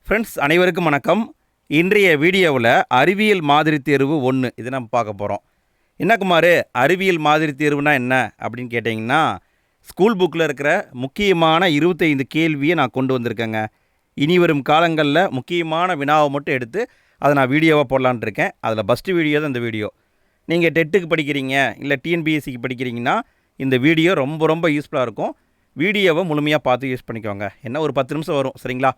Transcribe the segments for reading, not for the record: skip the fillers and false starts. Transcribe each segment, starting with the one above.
Friends அனைவருக்கும் வணக்கம். இன்றைய வீடியோவில் அறிவியல் மாதிரி தேர்வு 1 இதை நம்ம பார்க்க போகிறோம். என்ன குமார், அறிவியல் மாதிரி தேர்வுனா என்ன அப்படின்னு கேட்டிங்கன்னா, ஸ்கூல் புக்கில் இருக்கிற முக்கியமான 25 கேள்வியை நான் கொண்டு வந்திருக்கேங்க. இனி வரும் காலங்களில் முக்கியமான வினாவை மட்டும் எடுத்து அதை நான் வீடியோவாக போடலான்ட்டு இருக்கேன். அதில் ஃபஸ்ட்டு வீடியோ தான் இந்த வீடியோ. நீங்கள் டெட்டுக்கு படிக்கிறீங்க இல்லை டிஎன்பிஎஸ்சிக்கு படிக்கிறீங்கன்னா இந்த வீடியோ ரொம்ப ரொம்ப யூஸ்ஃபுல்லாக இருக்கும். வீடியோவை முழுமையாக பார்த்து யூஸ் பண்ணிக்கோங்க. என்ன ஒரு 10 நிமிஷம் வரும், சரிங்களா?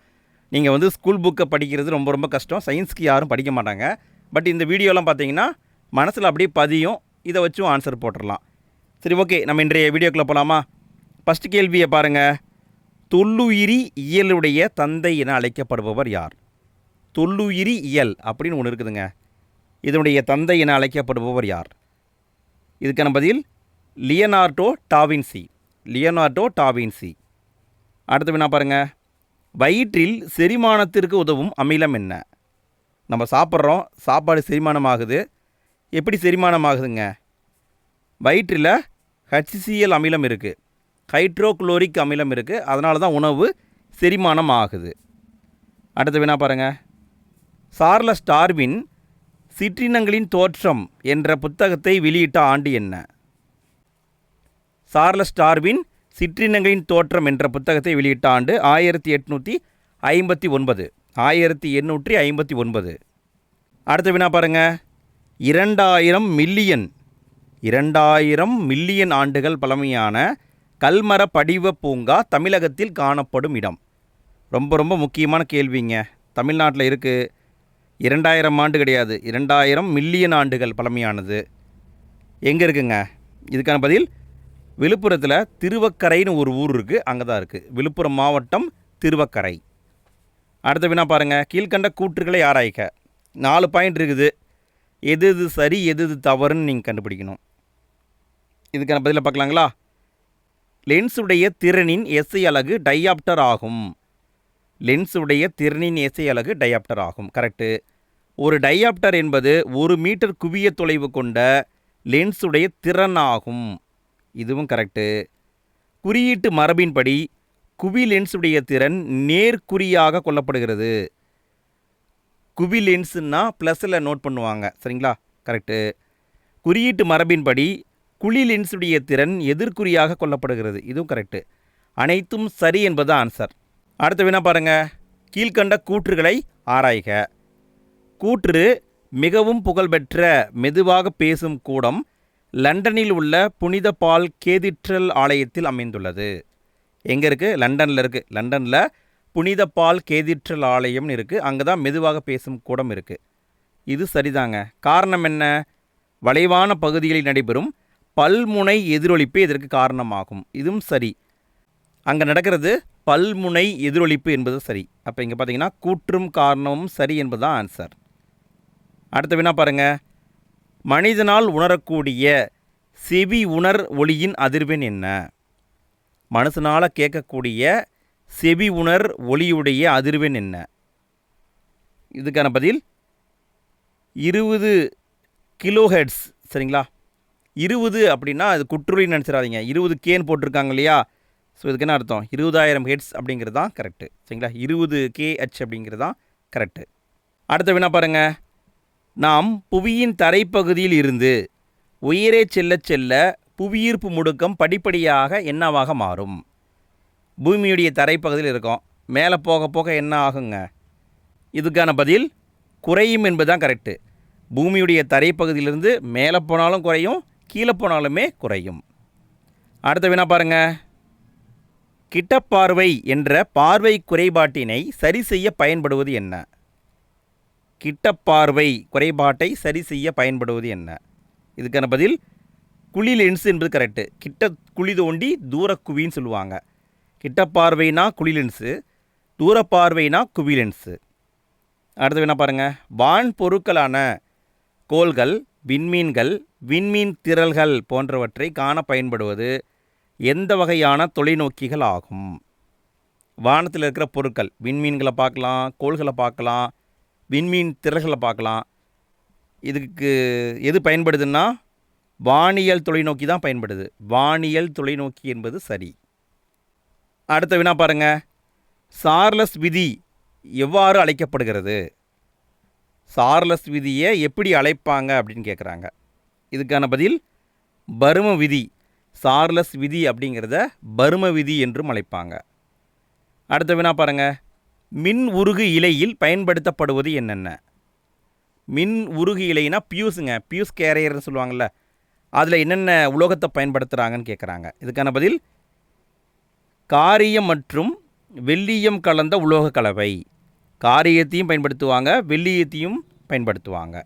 நீங்கள் ஸ்கூல் புக்கை படிக்கிறது ரொம்ப ரொம்ப கஷ்டம். சயின்ஸ்க்கு யாரும் படிக்க மாட்டாங்க. பட் இந்த வீடியோலாம் பார்த்தீங்கன்னா மனசில் அப்படியே பதியும். இதை வச்சும் ஆன்சர் போட்டுடலாம். சரி, ஓகே, நம்ம இன்றைய வீடியோக்குள்ளே போகலாமா? ஃபஸ்ட்டு கேள்வியை பாருங்கள். தொல்லுயிரி இயலுடைய தந்தை என அழைக்கப்படுபவர் யார்? தொல்லுயிரி இயல் அப்படின்னு ஒன்று இருக்குதுங்க. இதனுடைய தந்தை என அழைக்கப்படுபவர் யார்? இதுக்கான பதில் லியனார்டோ டாவின்சி. Leonardo da Vinci. அடுத்த வினா பாருங்கள். வயிற்றில் செரிமானத்திற்கு உதவும் அமிலம் என்ன? நம்ம சாப்பிட்றோம், சாப்பாடு செரிமானமாகுது. எப்படி செரிமானமாகுதுங்க? வயிற்றில் HCl அமிலம் இருக்குது, ஹைட்ரோக்ளோரிக் அமிலம் இருக்குது. அதனால தான் உணவு செரிமானம் ஆகுது. அடுத்த வினா பாருங்கள். சார்லஸ் டார்வின் சிற்றினங்களின் தோற்றம் என்ற புத்தகத்தை வெளியிட்ட ஆண்டு என்ன? சார்லஸ் டார்வின் சிற்றினங்களின் தோற்றம் என்ற புத்தகத்தை வெளியிட்ட ஆண்டு 1859. 1859. அடுத்த வினா பாருங்கள். 2000 மில்லியன் ஆண்டுகள் பழமையான கல்மர படிவ பூங்கா தமிழகத்தில் காணப்படும் இடம். ரொம்ப ரொம்ப முக்கியமான கேள்விங்க. தமிழ்நாட்டில் இருக்குது. 2000 ஆண்டு கிடையாது, 2000 மில்லியன் ஆண்டுகள் பழமையானது. எங்கே இருக்குங்க? இதுக்கான பதில் விழுப்புரத்தில் திருவக்கரைன்னு ஒரு ஊர் இருக்குது, அங்கே தான் இருக்குது. விழுப்புரம் மாவட்டம் திருவக்கரை. அடுத்த வினா பாருங்கள். கீழ்கண்ட கூற்றுகளை ஆராய்க. 4 பாயிண்ட் இருக்குது. எது எது சரி எது எது தவறுன்னு நீங்கள் கண்டுபிடிக்கணும். இதுக்கான பதிலை பார்க்கலாங்களா? லென்ஸுடைய திறனின் எஸ்ஐ அலகு டையாப்டர் ஆகும். லென்ஸுடைய திறனின் எஸ்ஐ அலகு டையாப்டர் ஆகும். கரெக்டு. ஒரு டையாப்டர் என்பது 1 மீட்டர் குவிய தொலைவு கொண்ட லென்ஸுடைய திறன் ஆகும். இதுவும் கரெக்டு. குறியீட்டு மரபின்படி குவி லென்ஸுடைய திறன் நேர்குறியாக கொள்ளப்படுகிறது. குவி லென்ஸுன்னா ப்ளஸில் நோட் பண்ணுவாங்க, சரிங்களா? கரெக்டு. குறியீட்டு மரபின்படி குழி லென்ஸுடைய திறன் எதிர்குறியாக கொள்ளப்படுகிறது. இதுவும் கரெக்டு. அனைத்தும் சரி என்பது ஆன்சர். அடுத்த வினா பாருங்கள். கீழ்கண்ட கூற்றுகளை ஆராய்க. கூற்று மிகவும் புகழ்பெற்ற மெதுவாக பேசும் கூடம் லண்டனில் உள்ள புனித பால் கேதீட்ரல் ஆலயத்தில் அமைந்துள்ளது. எங்கே இருக்குது? லண்டனில் இருக்குது. லண்டனில் புனித பால் கேதீட்ரல் ஆலயம்னு இருக்குது. அங்கே தான் மெதுவாக பேசும் கூடம் இருக்குது. இது சரிதாங்க. காரணம் என்ன? வளைவான பகுதிகளில் நடைபெறும் பல்முனை எதிரொலிப்பு இதற்கு காரணமாகும். இதுவும் சரி. அங்கே நடக்கிறது பல்முனை எதிரொலிப்பு என்பது சரி. அப்போ இங்கே பார்த்தீங்கன்னா கூற்றும் காரணமும் சரி என்பது தான் ஆன்சர். அடுத்த வினா பாருங்கள். மனிதனால் உணரக்கூடிய செவி உணர் ஒளியின் அதிர்வெண் என்ன? மனுஷனால் கேட்கக்கூடிய செவி உணர் ஒளியுடைய அதிர்வெண் என்ன? இதுக்கான பதில் 20 கிலோஹெர்ட்ஸ். சரிங்களா? 20 அப்படின்னா அது குற்றுளின்னு நினச்சிடாதீங்க. 20 கேன்னு போட்டிருக்காங்க இல்லையா? ஸோ இதுக்கு என்ன அர்த்தம்? 20,000 ஹெர்ட்ஸ் அப்படிங்கிறது தான் கரெக்டு. சரிங்களா? 20 kH அப்படிங்கிறது தான் கரெக்டு. அடுத்த வினா பாருங்கள். நாம் புவியின் தரைப்பகுதியில் இருந்து உயரே செல்ல செல்ல புவியீர்ப்பு முடுக்கம் படிப்படியாக என்னவாக மாறும்? பூமியுடைய தரைப்பகுதியில் இருக்கும், மேலே போக போக என்ன ஆகுங்க? இதுக்கான பதில் குறையும் என்பதுதான் கரெக்டு. பூமியுடைய தரைப்பகுதியிலிருந்து மேலே போனாலும் குறையும், கீழே போனாலுமே குறையும். அடுத்த வினா பாருங்கள். கிட்டப்பார்வை என்ற பார்வை குறைபாட்டினை சரி செய்ய பயன்படுவது என்ன? கிட்டப்பார்வை குறைபாட்டை சரி செய்ய பயன்படுவது என்ன? இதுக்கான பதில் குழி லென்ஸ் என்பது கரெக்டு. கிட்ட குழி தோண்டி தூரக்குவின்னு சொல்லுவாங்க. கிட்டப்பார்வைனா குழி லென்ஸு, தூரப்பார்வைனா குவி லென்ஸு. அடுத்து என்ன பாருங்கள். வான் பொருட்களான கோள்கள், விண்மீன்கள், விண்மீன் திரள்கள் போன்றவற்றை காண பயன்படுவது எந்த வகையான தொலைநோக்கிகள் ஆகும்? வானத்தில் இருக்கிற பொருட்கள், விண்மீன்களை பார்க்கலாம், கோள்களை பார்க்கலாம், விண்மீன் திரள்களை பார்க்கலாம். இதுக்கு எது பயன்படுதுன்னா வானியல் தொலைநோக்கி தான் பயன்படுது. வானியல் தொலைநோக்கி என்பது சரி. அடுத்த வினா பாருங்கள். சார்லஸ் விதி எவ்வாறு அழைக்கப்படுகிறது? சார்லஸ் விதியை எப்படி அழைப்பாங்க அப்படின்னு கேட்குறாங்க. இதுக்கான பதில் பரும விதி. சார்லஸ் விதி அப்படிங்கிறத பரும விதி என்றும் அழைப்பாங்க. அடுத்த வினா பாருங்கள். மின் உருகு இலையில் பயன்படுத்தப்படுவது என்னென்ன? மின் உருகு இலைனா பியூஸுங்க, பியூஸ் கேரியர்னு சொல்லுவாங்கள்ல, அதில் என்னென்ன உலோகத்தை பயன்படுத்துகிறாங்கன்னு கேட்குறாங்க. இதுக்கான பதில் காரியம் மற்றும் வெள்ளியம் கலந்த உலோக கலவை. காரியத்தையும் பயன்படுத்துவாங்க, வெள்ளியத்தையும் பயன்படுத்துவாங்க.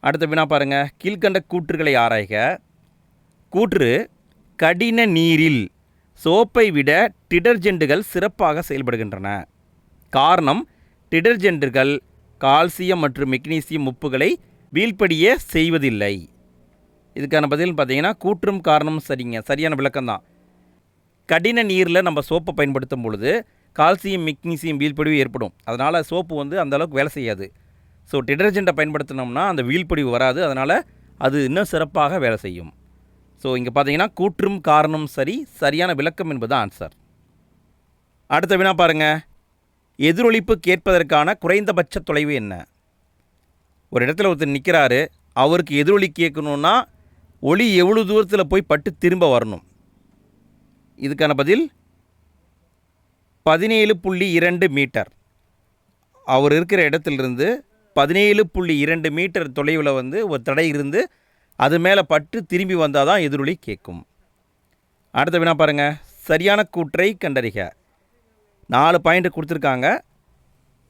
அடுத்த வினா பாருங்கள். கீழ்கண்ட கூற்றுகளை ஆராய்க. கூற்று கடின நீரில் சோப்பை விட டிடர்ஜென்ட்டுகள் சிறப்பாக செயல்படுகின்றன. காரணம் டிடர்ஜென்ட்டுகள் கால்சியம் மற்றும் மெக்னீசியம் உப்புகளை வீழ்படிய செய்வதில்லை. இதுக்கான பதில் பார்த்தீங்கன்னா கூற்றும் காரணமும் சரிங்க, சரியான விளக்கம்தான். கடின நீரில் நம்ம சோப்பை பயன்படுத்தும் பொழுது கால்சியம் மெக்னீசியம் வீழ்படிவு ஏற்படும். அதனால் சோப்பு அந்தளவுக்கு வேலை செய்யாது. ஸோ டிடர்ஜெண்ட்டை பயன்படுத்தினோம்னா அந்த வீழ்படிவு வராது. அதனால் அது இன்னும் சிறப்பாக வேலை செய்யும். ஸோ இங்கே பார்த்தீங்கன்னா கூற்றும் காரணம் சரி, சரியான விளக்கம் என்பது ஆன்சர். அடுத்த வினா பாருங்கள். எதிரொலிப்பு கேட்பதற்கான குறைந்தபட்ச தொலைவு என்ன? ஒரு இடத்துல ஒருத்தர் நிற்கிறாரு, அவருக்கு எதிரொலி கேட்கணுன்னா ஒளி எவ்வளோ தூரத்தில் போய் பட்டு திரும்ப வரணும்? இதுக்கான பதில் 17.2 மீட்டர். அவர் இருக்கிற இடத்துலேருந்து 17.2 மீட்டர் தொலைவில் ஒரு தடை இருந்து அது மேலே பட்டு திரும்பி வந்தால் தான் எதிரொலி கேட்கும். அடுத்த வினா பாருங்கள். சரியான கூற்றை கண்டறிக. 4 பாயிண்ட் கொடுத்துருக்காங்க.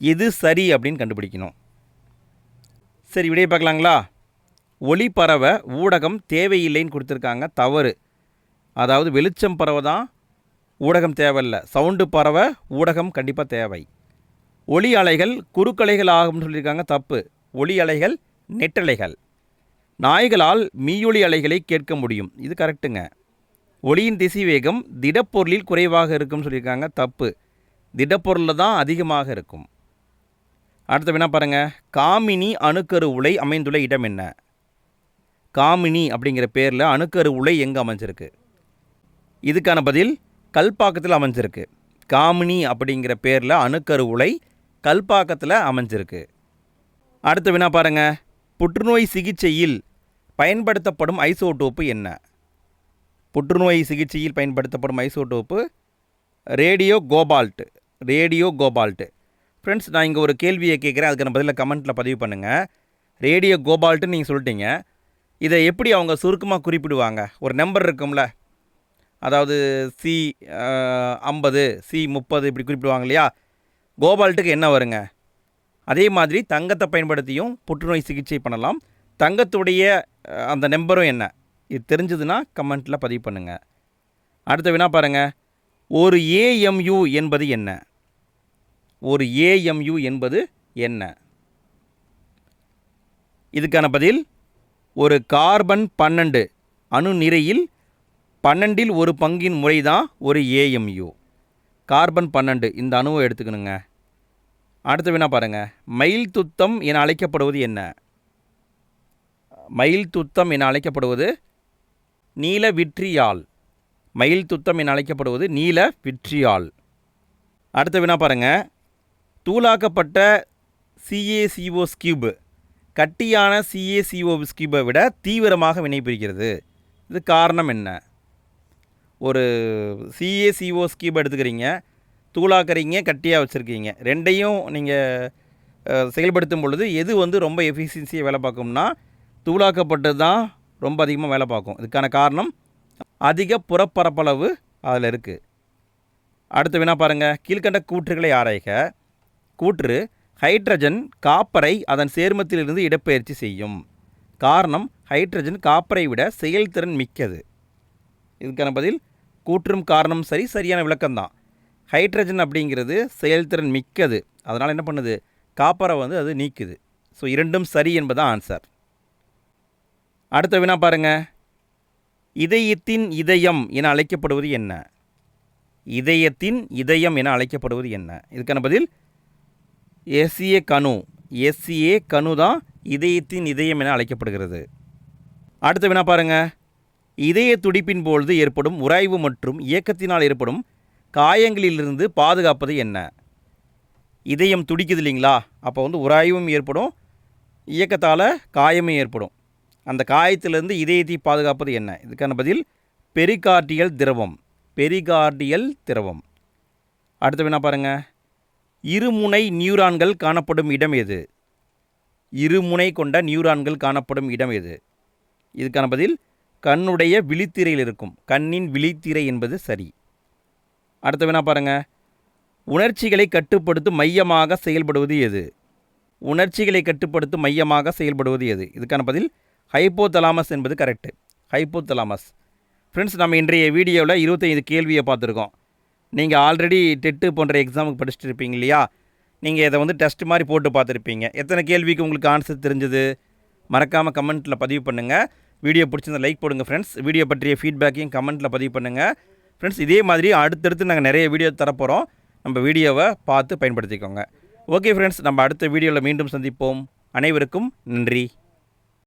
எது சரி அப்படின்னு கண்டுபிடிக்கணும். சரி, விடையை பார்க்கலாங்களா? ஒளி பரவ ஊடகம் தேவையில்லைன்னு கொடுத்துருக்காங்க. தவறு. அதாவது வெளிச்சம் பரவ தான் ஊடகம் தேவையில்லை, சவுண்டு பரவ ஊடகம் கண்டிப்பாக தேவை. ஒளி அலைகள் குறுக்கலைகள் ஆகும்னு சொல்லியிருக்காங்க. தப்பு. ஒளி அலைகள் நெட்டலைகள். நாய்களால் மீயொலி அலைகளை கேட்க முடியும். இது கரெக்டுங்க. ஒளியின் திசைவேகம் திடப்பொருளில் குறைவாக இருக்கும்னு சொல்லியிருக்காங்க. தப்பு. திடப்பொருளில் தான் அதிகமாக இருக்கும். அடுத்த வினா பாருங்கள். காமினி அணுக்கரு உலை அமைந்துள்ள இடம் என்ன? காமினி அப்படிங்கிற பேரில் அணுக்கரு உலை எங்கே அமைஞ்சிருக்கு? இதுக்கான பதில் கல்பாக்கத்தில் அமைஞ்சிருக்கு. காமினி அப்படிங்கிற பேரில் அணுக்கரு உலை கல்பாக்கத்தில் அமைஞ்சிருக்கு. அடுத்த வினா பாருங்கள். புற்றுநோய் சிகிச்சையில் பயன்படுத்தப்படும் ஐசோடோப்பு என்ன? புற்றுநோய் சிகிச்சையில் பயன்படுத்தப்படும் isotope radio cobalt. Radio cobalt. Friends, நான் இங்கே ஒரு கேள்வியை கேட்குறேன், அதுக்கான பதிலை கமெண்ட்டில் பதிவு பண்ணுங்கள். ரேடியோ கோபால்ட்டுன்னு நீங்கள் சொல்லிட்டீங்க. இதை எப்படி அவங்க சுருக்கமாக குறிப்பிடுவாங்க? ஒரு நம்பர் இருக்கும்ல, அதாவது C50 C30 இப்படி குறிப்பிடுவாங்க இல்லையா? கோபால்ட்டுக்கு என்ன வருங்க? அதே மாதிரி தங்கத்தை பயன்படுத்தியும் புற்றுநோய் சிகிச்சை பண்ணலாம். தங்கத்துடைய அந்த நம்பரும் என்ன? இது தெரிஞ்சதுன்னா கமெண்ட்டில் பதிவு பண்ணுங்கள். அடுத்த வினா பாருங்கள். ஒரு AMU என்பது என்ன? ஒரு AMU என்பது என்ன? இதுக்கான பதில் ஒரு கார்பன் 12 அணு நிறையில் 12இல் ஒரு பங்கின் முறை தான் ஒரு AMU. கார்பன் 12 இந்த அணுவை எடுத்துக்கணுங்க. அடுத்த வினா பாருங்கள். மயில் துத்தம் என அழைக்கப்படுவது என்ன? மயில் துத்தம் என அழைக்கப்படுவது நீல விட்ரியால். மயில் துத்தம் என அழைக்கப்படுவது நீல விட்ரியால். அடுத்த வினா பாருங்கள். தூளாக்கப்பட்ட CaCO ஸ்கியூப் கட்டியான CaCO ஸ்கியூபை விட தீவிரமாக வினைபுரிகிறது. இது காரணம் என்ன? ஒரு CaCO ஸ்கியூப் எடுத்துக்கிறீங்க, தூளாக்குறீங்க, கட்டியாக வச்சுருக்கீங்க. ரெண்டையும் நீங்கள் செயல்படுத்தும் பொழுது எது ரொம்ப எஃபிஷியன்சியாக வேலை பார்க்கும்னா தூளாக்கப்பட்டது தான் ரொம்ப அதிகமாக வேலை பார்க்கும். இதுக்கான காரணம் அதிக புறப்பரப்பளவு அதில் இருக்குது. அடுத்த வினா பாருங்கள். கீழ்கண்ட கூற்றுகளை ஆராய்க. கூற்று ஹைட்ரஜன் காப்பரை அதன் சேர்மத்திலிருந்து இடப்பெயர்ச்சி செய்யும். காரணம் ஹைட்ரஜன் காப்பரை விட செயல்திறன் மிக்கது. இதுக்கான பதில் கூற்றும் காரணம் சரி, சரியான விளக்கம்தான். ஹைட்ரஜன் அப்படிங்கிறது செயல்திறன் மிக்கது. அதனால் என்ன பண்ணுது? காப்பரை அது நீக்குது. ஸோ இரண்டும் சரி என்பதான் ஆன்சர். அடுத்த வினா பாருங்கள். இதயத்தின் இதயம் என அழைக்கப்படுவது என்ன? இதயத்தின் இதயம் என அழைக்கப்படுவது என்ன? இதுக்கான பதில் SA கணு. SA கணு தான் இதயத்தின் இதயம் என அழைக்கப்படுகிறது. அடுத்த வினா பாருங்கள். இதய துடிப்பின் பொழுது ஏற்படும் உராய்வு மற்றும் இயக்கத்தினால் ஏற்படும் காயங்களிலிருந்து பாதுகாப்பது என்ன? இதயம் துடிக்குது இல்லைங்களா, அப்போ வந்து உராய்வும் ஏற்படும், இயக்கத்தால் காயமும் ஏற்படும். அந்த காயத்திலிருந்து இதயத்தை பாதுகாப்பது என்ன? இதுக்கான பதில் பெரிகார்டியல் திரவம். பெரிகார்டியல் திரவம். அடுத்த வினா பாருங்கள். இருமுனை நியூரான்கள் காணப்படும் இடம் எது? இருமுனை கொண்ட நியூரான்கள் காணப்படும் இடம் எது? இதுக்கான பதில் கண்ணுடைய விழித்திரையில் இருக்கும். கண்ணின் விழித்திரை என்பது சரி. அடுத்த வினா பாருங்கள். உணர்ச்சிகளை கட்டுப்படுத்தும் மையமாக செயல்படுவது எது? உணர்ச்சிகளை கட்டுப்படுத்தும் மையமாக செயல்படுவது எது? இதுக்கான பதில் ஹைப்போதலாமஸ் என்பது கரெக்டு. ஹைப்போதலாமஸ். ஃப்ரெண்ட்ஸ், நம்ம இன்றைய வீடியோவில் 25 கேள்வியை பார்த்துருக்கோம். நீங்கள் ஆல்ரெடி டெட்டு போன்ற எக்ஸாமுக்கு படிச்சுட்டு இருப்பீங்க இல்லையா, நீங்கள் இதை வந்து டெஸ்ட் மாதிரி போட்டு பார்த்துருப்பீங்க. எத்தனை கேள்விக்கு உங்களுக்கு ஆன்சர் தெரிஞ்சது? மறக்காமல் கமெண்ட்டில் பதிவு பண்ணுங்கள். வீடியோ பிடிச்சிருந்தா லைக் போடுங்க ஃப்ரெண்ட்ஸ். வீடியோ பற்றிய ஃபீட்பேக்கையும் கமெண்ட்டில் பதிவு பண்ணுங்கள் ஃப்ரெண்ட்ஸ். இதே மாதிரி அடுத்தடுத்து நாங்கள் நிறைய வீடியோ தரப்போகிறோம். நம்ம வீடியோவை பார்த்து பயன்படுத்திக்கோங்க. ஓகே ஃப்ரெண்ட்ஸ், நம்ம அடுத்த வீடியோவில் மீண்டும் சந்திப்போம். அனைவருக்கும் நன்றி.